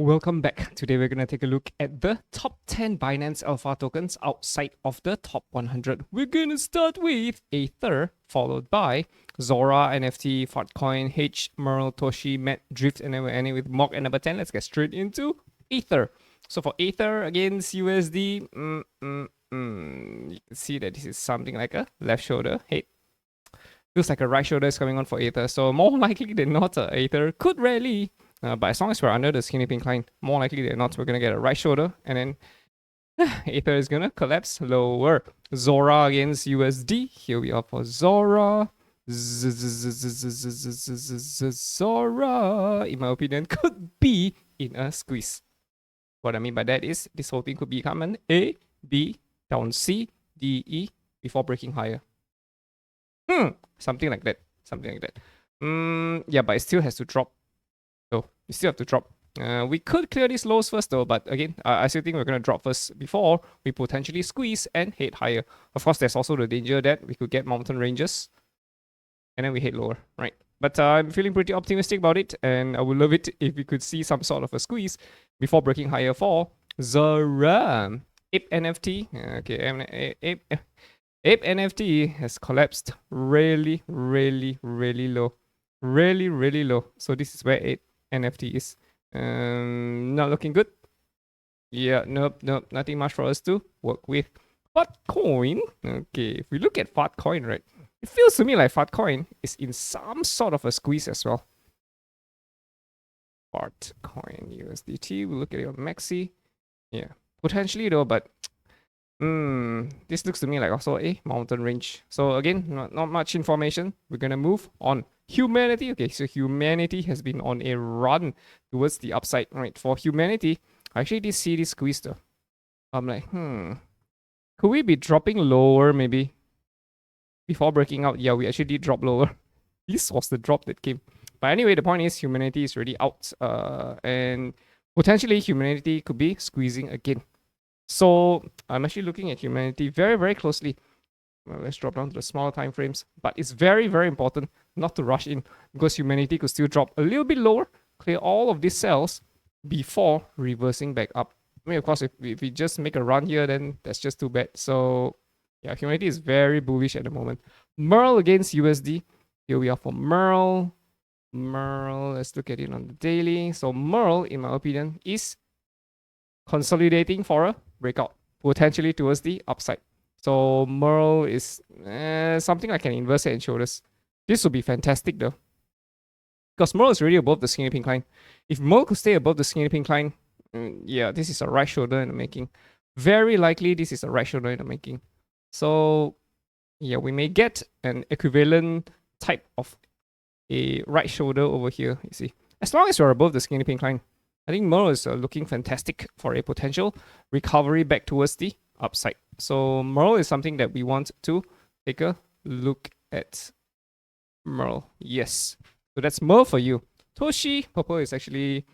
Welcome back. Today we're going to take a look at the top 10 Binance Alpha tokens outside of the top 100. We're going to start with Aether, followed by ZORA, NFT, FARTCOIN, H, MERL, TOSHI, MET, Drift, and then we're ending with MOC at number 10. Let's get straight into Aether. So for Aether against USD, you can see that this is something like a left shoulder head. Feels like a right shoulder is coming on for Aether. So more likely than not, Aether could rally. But as long as we're under the skinny pink line, more likely than not, we're going to get a right shoulder. And then Aether is going to collapse lower. ZORA against USD. Here we are for ZORA. ZORA, in my opinion, could be in a squeeze. What I mean by that is this whole thing could become an A, B, down C, D, E before breaking higher. Something like that. Yeah, but it still has to drop. So we still have to drop. We could clear these lows first though, but again, I still think we're going to drop first before we potentially squeeze and head higher. Of course, there's also the danger that we could get mountain ranges and then we head lower, right? But I'm feeling pretty optimistic about it, and I would love it if we could see some sort of a squeeze before breaking higher for ZORA. Ape NFT, okay, Ape NFT has collapsed really low. Really low. So this is where Ape NFT is. Not looking good. Yeah, nope, nothing much for us to work with. FARTCOIN, okay, if we look at FARTCOIN, right, it feels to me like FARTCOIN is in some sort of a squeeze as well. FARTCOIN USDT, we'll look at it on Maxi. Yeah, potentially though, but this looks to me like also a mountain range. So again, not much information. We're gonna move on. Humanity. Okay, so Humanity has been on a run towards the upside. Right, for Humanity, I actually did see this squeeze though. I'm like, could we be dropping lower maybe before breaking out? Yeah, we actually did drop lower. This was the drop that came. But anyway, the point is Humanity is already out, and potentially Humanity could be squeezing again. So I'm actually looking at Humanity very closely. Well, let's drop down to the smaller time frames. But it's very important not to rush in, because Humanity could still drop a little bit lower, clear all of these cells before reversing back up. I mean, of course, if we just make a run here, then that's just too bad. So yeah, Humanity is very bullish at the moment. MERL against USD. Here we are for MERL. Let's look at it on the daily. So MERL, in my opinion, is consolidating for a breakout, potentially towards the upside. So MERL is something like an inverse head and shoulders. This would be fantastic though, because MERL is already above the skinny pink line. If MERL could stay above the skinny pink line, yeah, this is a right shoulder in the making. Very likely this is a right shoulder in the making. So yeah, we may get an equivalent type of a right shoulder over here, you see. As long as you're above the skinny pink line, I think MERL is looking fantastic for a potential recovery back towards the upside. So MERL is something that we want to take a look at. MERL, yes. So that's MERL for you. TOSHI, purple is actually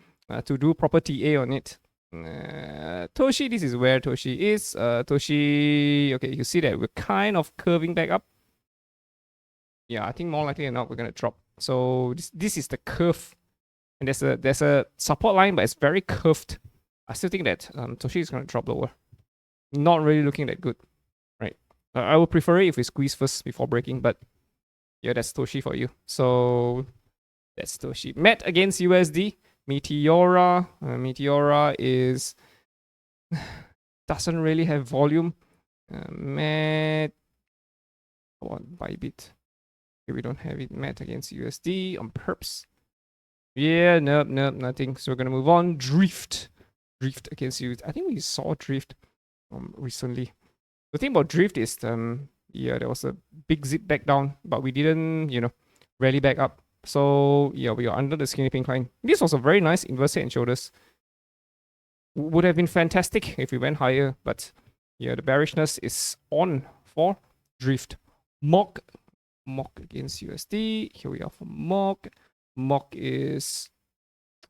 to do proper TA on it. TOSHI, this is where TOSHI is. TOSHI, okay, you see that we're kind of curving back up. Yeah, I think more likely than not we're gonna drop. So this is the curve. And there's a support line, but it's very curved. I still think that TOSHI is going to drop lower. Not really looking that good, right? I would prefer it if we squeeze first before breaking, but yeah, that's TOSHI for you. So that's TOSHI. MET against USD. Meteora. Meteora is doesn't really have volume. MET. Come on, Bybit. Okay, we don't have it. MET against USD on perps. Yeah, nope, nothing. So we're gonna move on. Drift against you. I think we saw Drift recently. The thing about Drift is yeah, there was a big zip back down, but we didn't, rally back up. So yeah, we are under the skinny pink line. This was a very nice inverse head and shoulders. Would have been fantastic if we went higher, but yeah, the bearishness is on for Drift. MOC against USD. Here we are for MOC. MOC is,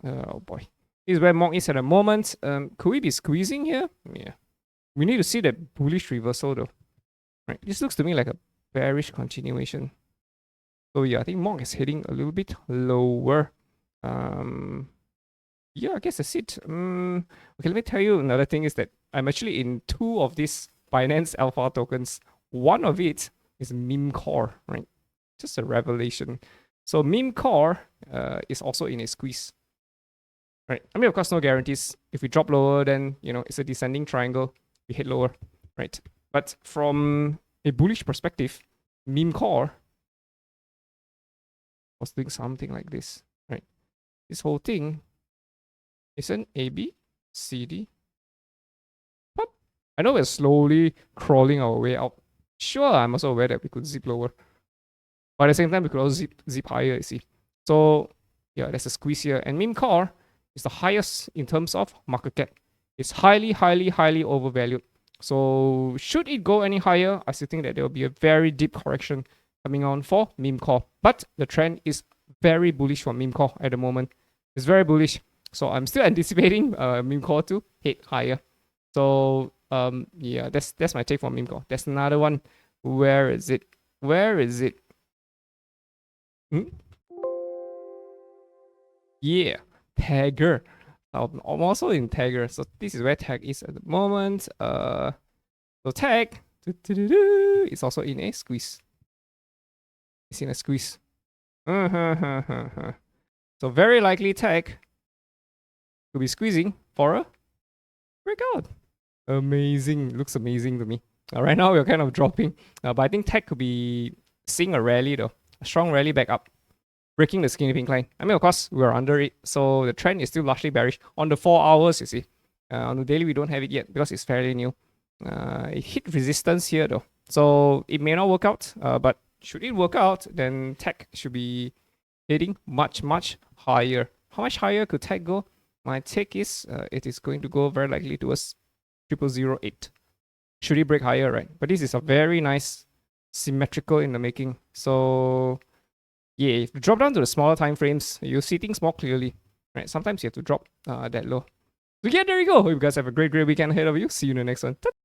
oh boy, this is where MOC is at the moment. Could we be squeezing here? Yeah, we need to see that bullish reversal though. Right, this looks to me like a bearish continuation. So yeah, I think MOC is heading a little bit lower. yeah, I guess that's it. Okay, let me tell you another thing is that I'm actually in 2 of these Binance Alpha tokens. One of it is meme core, right? Just a revelation. So meme core is also in a squeeze, right? I mean, of course, no guarantees. If we drop lower, then it's a descending triangle. We hit lower, right? But from a bullish perspective, meme core was doing something like this, right? This whole thing is an AB, CD, pop. I know we're slowly crawling our way out. Sure, I'm also aware that we could zip lower. But at the same time, we could also zip higher, you see. So, yeah, there's a squeeze here. And meme core is the highest in terms of market cap. It's highly, highly, highly overvalued. So, should it go any higher, I still think that there will be a very deep correction coming on for meme core. But the trend is very bullish for meme core at the moment. It's very bullish. So, I'm still anticipating meme core to hit higher. So, yeah, that's my take for meme core. There's another one. Where is it? Where is it? Yeah, Tagger. I'm also in Tagger. So this is where Tag is at the moment. So Tag it's also in a squeeze. It's in a squeeze. So very likely Tag could be squeezing for a breakout. Amazing. Looks amazing to me. Right now we're kind of dropping. But I think Tag could be seeing a rally though. A strong rally back up. Breaking the skinny pink line. I mean, of course, we're under it. So the trend is still largely bearish. On the 4 hours, you see. On the daily, we don't have it yet because it's fairly new. It hit resistance here though. So it may not work out. But should it work out, then tech should be heading much, much higher. How much higher could tech go? My take is it is going to go very likely towards 0008. Should it break higher, right? But this is a very nice symmetrical in the making. So yeah, if you drop down to the smaller time frames, you'll see things more clearly, right? Sometimes you have to drop that low. So yeah, there you go. Hope you guys have a great weekend ahead of you. See you in the next one.